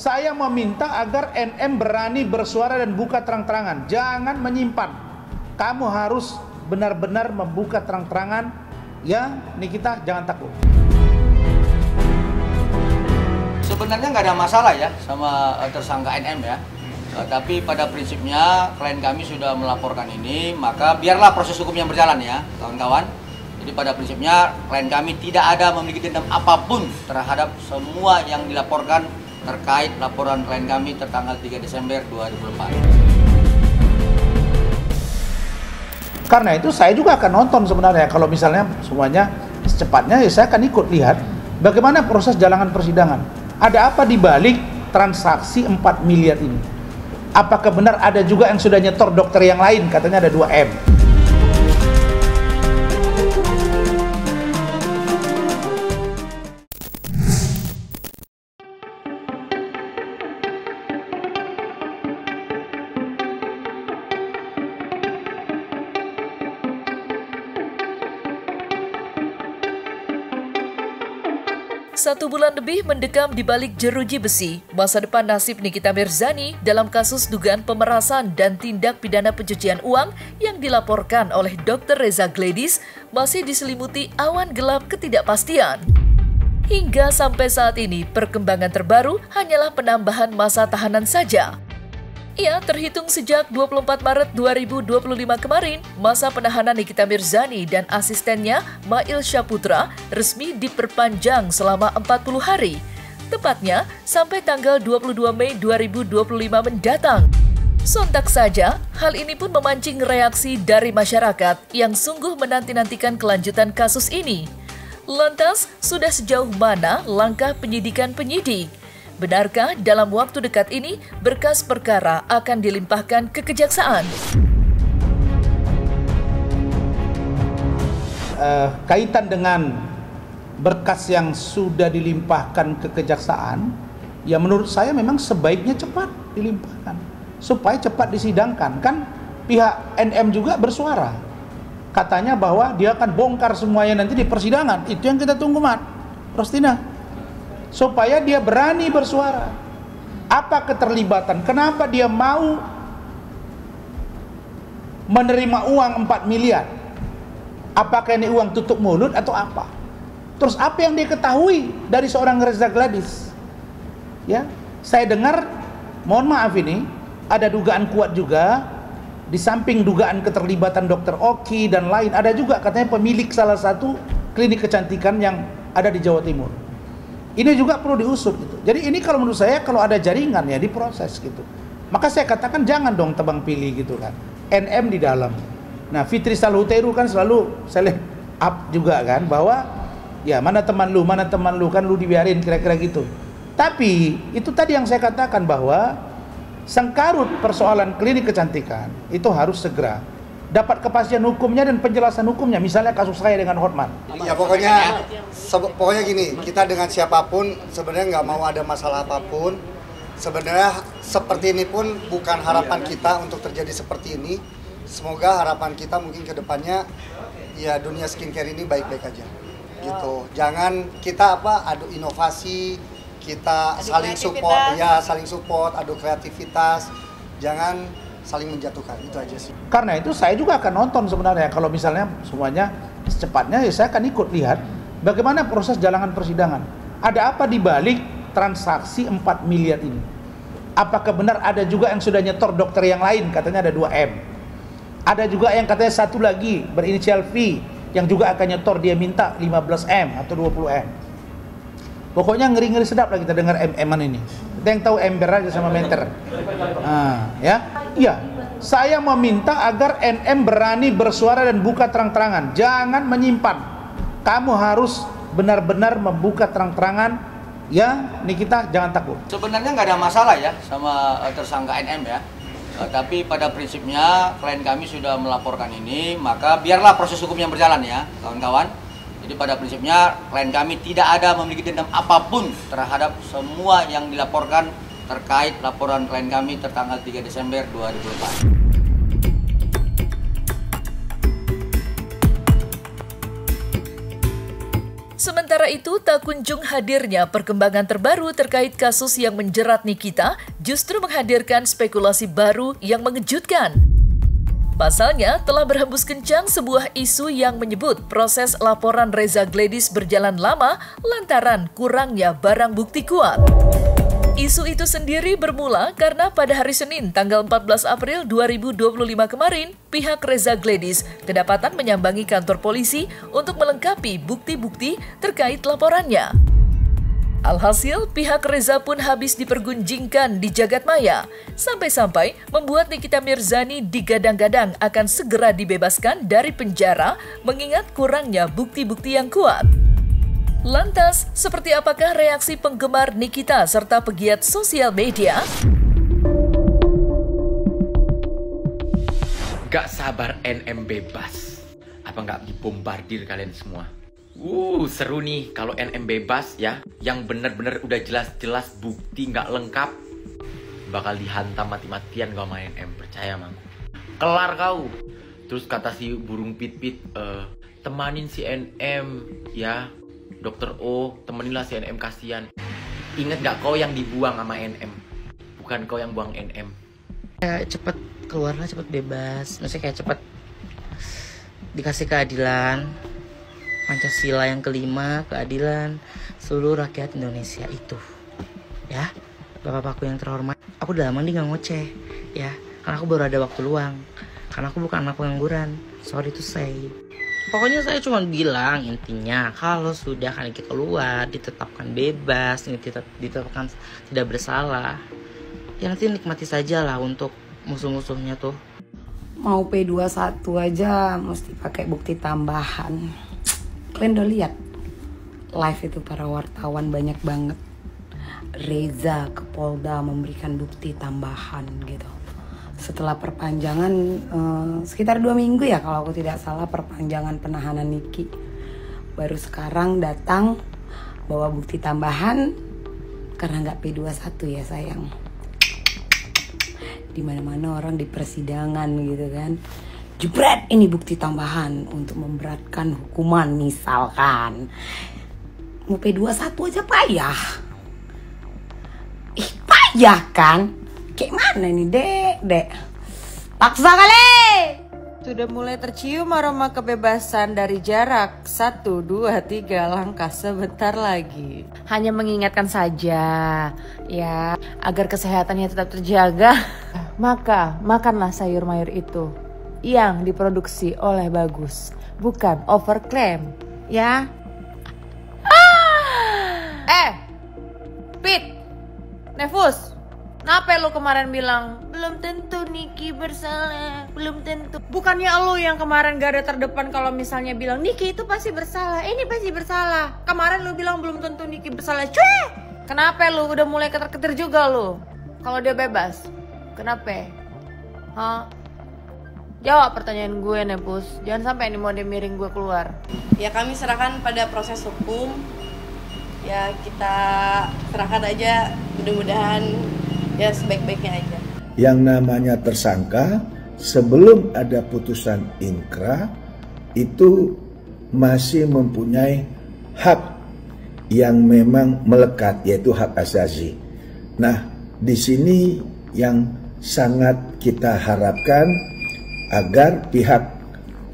Saya meminta agar NM berani bersuara dan buka terang-terangan. Jangan menyimpan. Kamu harus benar-benar membuka terang-terangan. Ya, Nikita, jangan takut. Sebenarnya nggak ada masalah ya sama tersangka NM ya. Tapi pada prinsipnya klien kami sudah melaporkan ini, maka biarlah proses hukumnya berjalan ya, kawan-kawan. Jadi pada prinsipnya klien kami tidak ada memiliki dendam apapun terhadap semua yang dilaporkan terkait laporan klien kami tertanggal 3 Desember 2004. Karena itu saya juga akan nonton sebenarnya kalau misalnya semuanya secepatnya ya saya akan ikut lihat bagaimana proses jalangan persidangan. Ada apa di balik transaksi 4 miliar ini? Apakah benar ada juga yang sudah nyetor dokter yang lain, katanya ada 2M. Satu bulan lebih mendekam di balik jeruji besi, masa depan nasib Nikita Mirzani dalam kasus dugaan pemerasan dan tindak pidana pencucian uang yang dilaporkan oleh Dr. Reza Gledis masih diselimuti awan gelap ketidakpastian. Hingga sampai saat ini, perkembangan terbaru hanyalah penambahan masa tahanan saja. Ia terhitung sejak 24 Maret 2025 kemarin, masa penahanan Nikita Mirzani dan asistennya Mail Syaputra resmi diperpanjang selama 40 hari. Tepatnya sampai tanggal 22 Mei 2025 mendatang. Sontak saja, hal ini pun memancing reaksi dari masyarakat yang sungguh menanti-nantikan kelanjutan kasus ini. Lantas, sudah sejauh mana langkah penyidikan penyidik? Benarkah dalam waktu dekat ini berkas perkara akan dilimpahkan ke kejaksaan? Kaitan dengan berkas yang sudah dilimpahkan ke kejaksaan, ya menurut saya memang sebaiknya cepat dilimpahkan supaya cepat disidangkan. Kan pihak NM juga bersuara, katanya bahwa dia akan bongkar semuanya nanti di persidangan. Itu yang kita tunggu, Mat Rostina, supaya dia berani bersuara. Apa keterlibatan? Kenapa dia mau menerima uang 4 miliar? Apakah ini uang tutup mulut atau apa? Terus apa yang dia ketahui dari seorang Reza Gledis? Ya, saya dengar, mohon maaf ini, ada dugaan kuat juga, di samping dugaan keterlibatan Dr. Oki dan lain, ada juga katanya pemilik salah satu klinik kecantikan yang ada di Jawa Timur. Ini juga perlu diusut gitu. Jadi ini kalau menurut saya kalau ada jaringan ya diproses gitu. Maka saya katakan jangan dong tebang pilih gitu kan. NM di dalam. Nah, Fitri Salhuteru kan selalu seleb up juga kan bahwa ya mana teman lu kan lu dibiarin kira-kira gitu. Tapi itu tadi yang saya katakan bahwa sengkarut persoalan klinik kecantikan itu harus segera dapat kepastian hukumnya dan penjelasan hukumnya. Misalnya kasus saya dengan Hotman. Ya pokoknya gini, kita dengan siapapun sebenarnya nggak mau ada masalah apapun. Sebenarnya seperti ini pun bukan harapan kita untuk terjadi seperti ini. Semoga harapan kita mungkin ke depannya ya dunia skincare ini baik-baik aja. Gitu. Jangan kita adu inovasi, kita saling support, adu kreativitas. Jangan saling menjatuhkan, itu aja sih. Karena itu saya juga akan nonton sebenarnya kalau misalnya semuanya secepatnya ya saya akan ikut lihat bagaimana proses jalangan persidangan. Ada apa di balik transaksi 4 miliar ini? Apakah benar ada juga yang sudah nyetor dokter yang lain, katanya ada 2M. Ada juga yang katanya satu lagi berinisial V yang juga akan nyetor, dia minta 15M atau 20M. Pokoknya ngeri-ngeri sedap lah kita dengar M-an ini. Kita yang tahu ember aja sama meter. Ya. Iya, saya meminta agar NM berani bersuara dan buka terang-terangan. Jangan menyimpan. Kamu harus benar-benar membuka terang-terangan. Ya, Nikita, jangan takut. Sebenarnya nggak ada masalah ya sama tersangka NM ya. Tapi pada prinsipnya klien kami sudah melaporkan ini, maka biarlah proses hukumnya berjalan ya, kawan-kawan. Jadi pada prinsipnya klien kami tidak ada memiliki dendam apapun terhadap semua yang dilaporkan terkait laporan klien kami tertanggal 3 Desember 2004. Sementara itu, tak kunjung hadirnya perkembangan terbaru terkait kasus yang menjerat Nikita justru menghadirkan spekulasi baru yang mengejutkan. Pasalnya, telah berhembus kencang sebuah isu yang menyebut proses laporan Reza Gladys berjalan lama lantaran kurangnya barang bukti kuat. Isu itu sendiri bermula karena pada hari Senin tanggal 14 April 2025 kemarin, pihak Reza Gladys kedapatan menyambangi kantor polisi untuk melengkapi bukti-bukti terkait laporannya. Alhasil, pihak Reza pun habis dipergunjingkan di jagadmaya, sampai-sampai membuat Nikita Mirzani digadang-gadang akan segera dibebaskan dari penjara mengingat kurangnya bukti-bukti yang kuat. Lantas, seperti apakah reaksi penggemar Nikita serta pegiat sosial media? Gak sabar NM bebas. Apa gak dibombardir kalian semua? Seru nih kalau NM bebas ya. Yang bener-bener udah jelas-jelas bukti gak lengkap. Bakal dihantam mati-matian kau main NM, percaya mang. Kelar kau. Terus kata si burung pit-pit, temanin si NM ya. Dokter O, temeninlah si NM kasihan. Ingat gak kau yang dibuang sama NM? Bukan kau yang buang NM. Cepet keluarlah, cepet bebas. Maksudnya kayak cepet dikasih keadilan. Pancasila yang kelima, keadilan seluruh rakyat Indonesia itu. Ya, bapak-bapakku yang terhormat. Aku udah lama nih gak ngoceh. Ya, karena aku baru ada waktu luang. Karena aku bukan anak pengangguran. Sorry to say. Pokoknya saya cuma bilang intinya kalau sudah kali kita keluar ditetapkan bebas, ditetapkan tidak bersalah, ya nanti nikmati saja lah untuk musuh-musuhnya tuh. Mau P21 aja mesti pakai bukti tambahan. Kalian udah lihat live itu para wartawan banyak banget. Reza ke Polda memberikan bukti tambahan gitu. Setelah perpanjangan sekitar 2 minggu ya kalau aku tidak salah perpanjangan penahanan Niki, baru sekarang datang bawa bukti tambahan karena nggak P21 ya sayang. Dimana-mana orang di persidangan gitu kan, jebret ini bukti tambahan untuk memberatkan hukuman misalkan. Mau P21 aja payah. Payah kan? Kayak mana nih dek? Paksa kali! Sudah mulai tercium aroma kebebasan dari jarak 1, 2, 3 langkah sebentar lagi. Hanya mengingatkan saja ya agar kesehatannya tetap terjaga. Maka makanlah sayur mayur itu yang diproduksi oleh Bagus, bukan overclaim ya. Pit, Nefus, kenapa lu kemarin bilang belum tentu Niki bersalah, belum tentu. Bukannya lu yang kemarin gak ada terdepan kalau misalnya bilang Niki itu pasti bersalah, ini pasti bersalah. Kemarin lu bilang belum tentu Niki bersalah, cuy. Kenapa lu udah mulai ketar-ketir juga lu kalau dia bebas? Kenapa? Jawab pertanyaan gue Nepus. Jangan sampai ini mode miring gue keluar. Ya kami serahkan pada proses hukum. Ya kita serahkan aja, mudah-mudahan ya sebaik-baiknya aja. Yang namanya tersangka sebelum ada putusan inkrah itu masih mempunyai hak yang memang melekat, yaitu hak asasi. Nah, di sini yang sangat kita harapkan agar pihak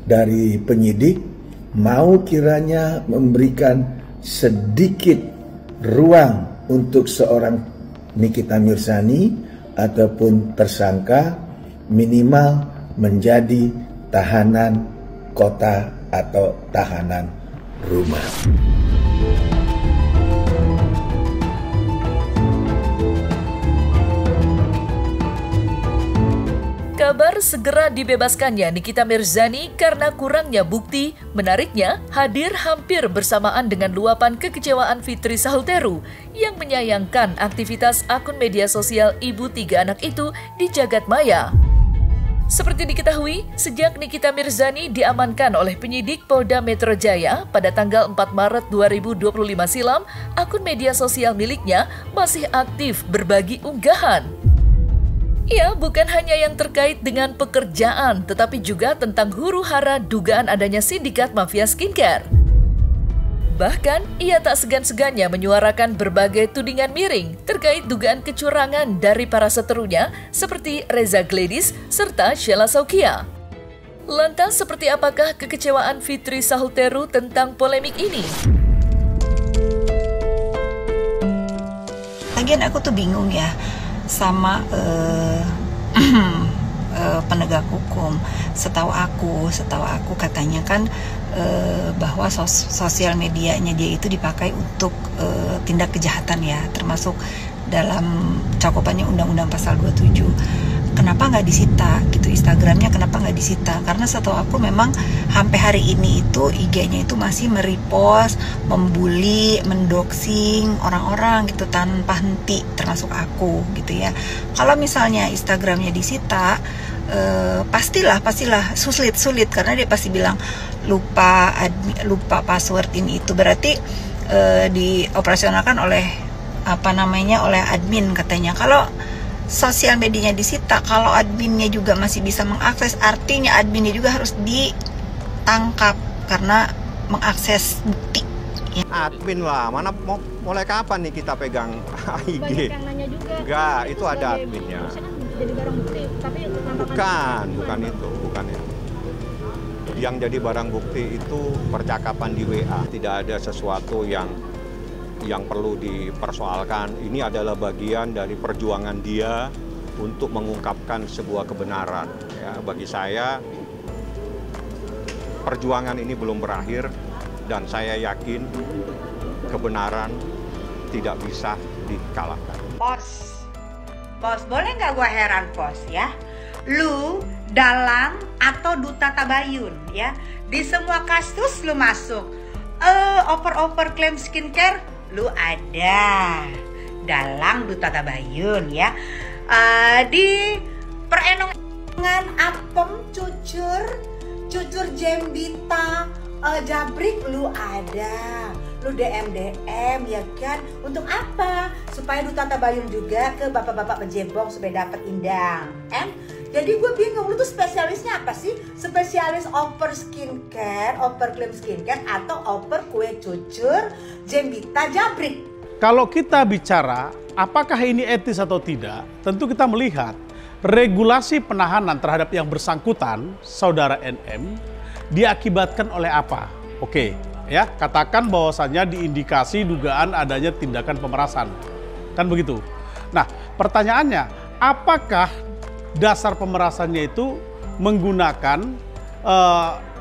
dari penyidik mau kiranya memberikan sedikit ruang untuk seorang Nikita Mirzani ataupun tersangka minimal menjadi tahanan kota atau tahanan rumah. Kabar segera dibebaskannya Nikita Mirzani karena kurangnya bukti, menariknya hadir hampir bersamaan dengan luapan kekecewaan Fitri Sahuteru yang menyayangkan aktivitas akun media sosial ibu 3 anak itu di jagadmaya. Seperti diketahui, sejak Nikita Mirzani diamankan oleh penyidik Polda Metro Jaya pada tanggal 4 Maret 2025 silam, akun media sosial miliknya masih aktif berbagi unggahan. Ya, bukan hanya yang terkait dengan pekerjaan, tetapi juga tentang huru-hara dugaan adanya sindikat mafia skincare. Bahkan, ia tak segan-segannya menyuarakan berbagai tudingan miring terkait dugaan kecurangan dari para seterunya seperti Reza Gladys serta Sheila Saukia. Lantas, seperti apakah kekecewaan Fitri Sahuteru tentang polemik ini? Lagian aku tuh bingung ya sama penegak hukum. Setahu aku katanya kan bahwa sosial medianya dia itu dipakai untuk tindak kejahatan ya, termasuk dalam cakupannya Undang-Undang Pasal 27. Kenapa nggak disita gitu Instagramnya, kenapa nggak disita? Karena setahu aku memang sampai hari ini itu IG-nya itu masih merepost, membuli, mendoxing orang-orang gitu tanpa henti, termasuk aku gitu ya. Kalau misalnya Instagramnya disita, pastilah sulit karena dia pasti bilang lupa password ini itu, berarti dioperasionalkan oleh oleh admin katanya. Kalau sosial medianya disita, kalau adminnya juga masih bisa mengakses, artinya adminnya juga harus ditangkap karena mengakses bukti. Ya. Admin lah, mana mau mulai kapan nih kita pegang IG? Banyak yang nanya juga. Enggak, itu ada adminnya. Jadi barang bukti, tapi bukan itu. Yang jadi barang bukti itu percakapan di WA. Tidak ada sesuatu yang perlu dipersoalkan. Ini adalah bagian dari perjuangan dia untuk mengungkapkan sebuah kebenaran. Ya, bagi saya, perjuangan ini belum berakhir dan saya yakin kebenaran tidak bisa dikalahkan. Pos, boleh nggak gue heran, Pos ya? Lu dalang atau duta tabayun ya? Di semua kasus lu masuk. Oper klaim skincare lu ada, dalang duta tabayun ya. Di perenongan apem cucur jembita jabrik lu ada, lu DM ya kan. Untuk apa? Supaya duta tabayun juga ke bapak-bapak pejebong supaya dapat indang. Jadi gue bingung, lu tuh spesialisnya apa sih? Spesialis oper skincare, oper klaim skincare, atau oper kue cucur, jembita, jabrik? Kalau kita bicara apakah ini etis atau tidak, tentu kita melihat regulasi penahanan terhadap yang bersangkutan, saudara NM, diakibatkan oleh apa? Oke, ya, katakan bahwasannya diindikasi dugaan adanya tindakan pemerasan. Kan begitu. Nah, pertanyaannya, apakah dasar pemerasannya itu menggunakan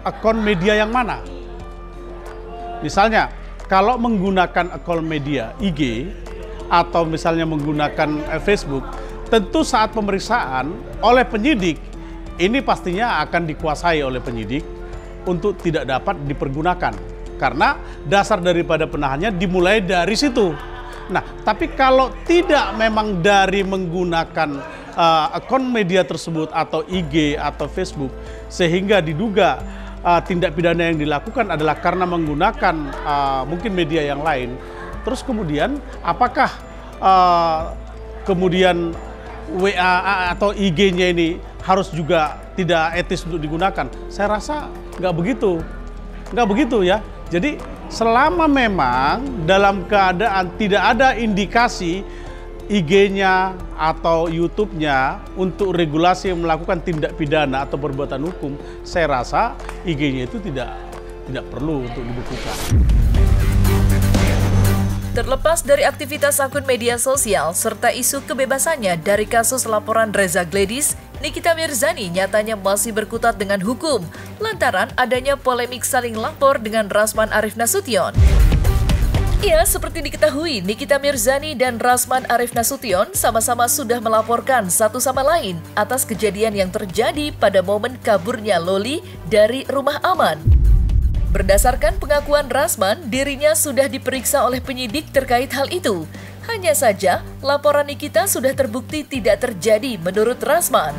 akun media yang mana? Misalnya, kalau menggunakan akun media IG atau misalnya menggunakan Facebook, tentu saat pemeriksaan oleh penyidik, ini pastinya akan dikuasai oleh penyidik untuk tidak dapat dipergunakan. Karena dasar daripada penahanannya dimulai dari situ. Nah, tapi kalau tidak memang dari menggunakan akun media tersebut atau IG atau Facebook, sehingga diduga tindak pidana yang dilakukan adalah karena menggunakan mungkin media yang lain, terus kemudian apakah kemudian WA atau IG-nya ini harus juga tidak etis untuk digunakan? Saya rasa nggak begitu ya. Jadi selama memang dalam keadaan tidak ada indikasi IG-nya atau YouTube-nya untuk regulasi yang melakukan tindak pidana atau perbuatan hukum, saya rasa IG-nya itu tidak perlu untuk dibukukan. Terlepas dari aktivitas akun media sosial serta isu kebebasannya dari kasus laporan Reza Gladys, Nikita Mirzani nyatanya masih berkutat dengan hukum lantaran adanya polemik saling lapor dengan Rasman Arif Nasution. Ya, seperti diketahui, Nikita Mirzani dan Rasman Arif Nasution sama-sama sudah melaporkan satu sama lain atas kejadian yang terjadi pada momen kaburnya Loli dari rumah aman. Berdasarkan pengakuan Rasman, dirinya sudah diperiksa oleh penyidik terkait hal itu. Hanya saja, laporan Nikita sudah terbukti tidak terjadi menurut Rasman.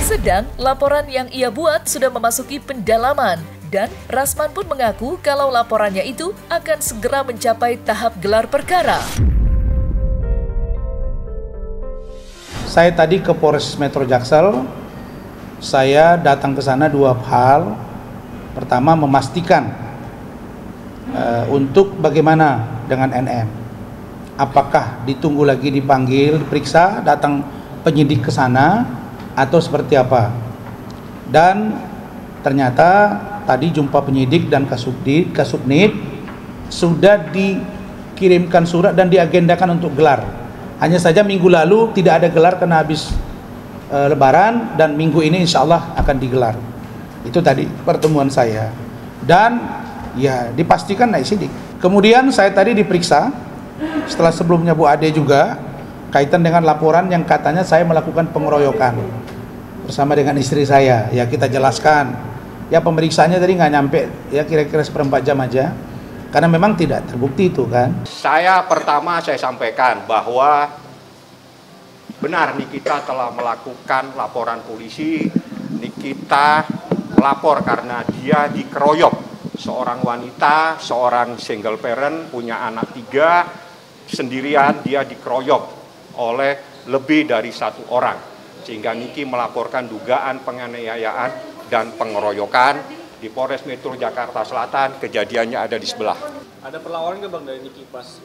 Sedang, laporan yang ia buat sudah memasuki pendalaman. Dan Rasman pun mengaku kalau laporannya itu akan segera mencapai tahap gelar perkara. Saya tadi ke Polres Metro Jaksel, saya datang ke sana dua hal. Pertama, memastikan untuk bagaimana dengan NM. Apakah ditunggu lagi dipanggil, diperiksa, datang penyidik ke sana atau seperti apa? Dan ternyata tadi jumpa penyidik dan Kasubnid sudah dikirimkan surat dan diagendakan untuk gelar. Hanya saja minggu lalu tidak ada gelar karena habis Lebaran, dan minggu ini insya Allah akan digelar. Itu tadi pertemuan saya. Dan ya dipastikan naik sidik. Kemudian saya tadi diperiksa setelah sebelumnya Bu Ade juga kaitan dengan laporan yang katanya saya melakukan pengeroyokan bersama dengan istri saya. Ya kita jelaskan. Ya pemeriksaannya tadi nggak nyampe ya kira-kira 1/4 jam aja. Karena memang tidak terbukti itu kan. Saya sampaikan bahwa benar Nikita telah melakukan laporan polisi. Nikita lapor karena dia dikeroyok. Seorang wanita, seorang single parent, punya anak 3, sendirian dia dikeroyok oleh lebih dari 1 orang. Sehingga Niki melaporkan dugaan penganiayaan dan pengeroyokan di Polres Metro Jakarta Selatan. Kejadiannya ada di sebelah. Ada perlawanan nggak Bang dari Niki pas?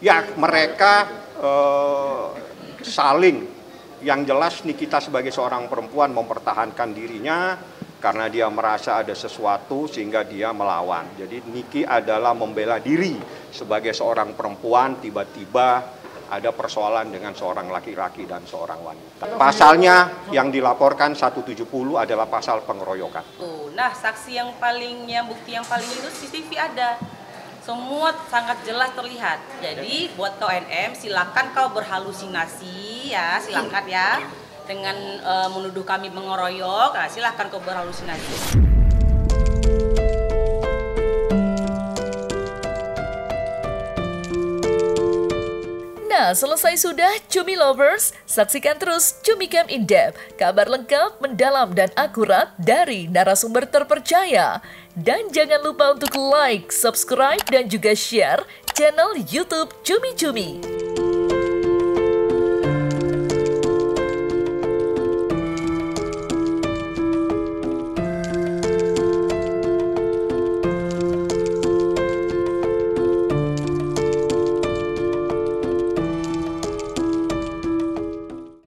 Ya, mereka saling. Yang jelas Nikita sebagai seorang perempuan mempertahankan dirinya karena dia merasa ada sesuatu sehingga dia melawan. Jadi Niki adalah membela diri sebagai seorang perempuan, tiba-tiba ada persoalan dengan seorang laki-laki dan seorang wanita. Pasalnya yang dilaporkan 170 adalah pasal pengeroyokan. Nah, bukti yang paling itu CCTV ada. Semua sangat jelas terlihat. Jadi buat kau NM silakan kau berhalusinasi ya, silakan ya. Dengan menuduh kami mengeroyok, nah, silahkan kau berhalusinasi. Nah, selesai sudah Cumi Lovers, saksikan terus Cumi Camp In Depth, kabar lengkap, mendalam, dan akurat dari narasumber terpercaya. Dan jangan lupa untuk like, subscribe, dan juga share channel YouTube Cumi Cumi.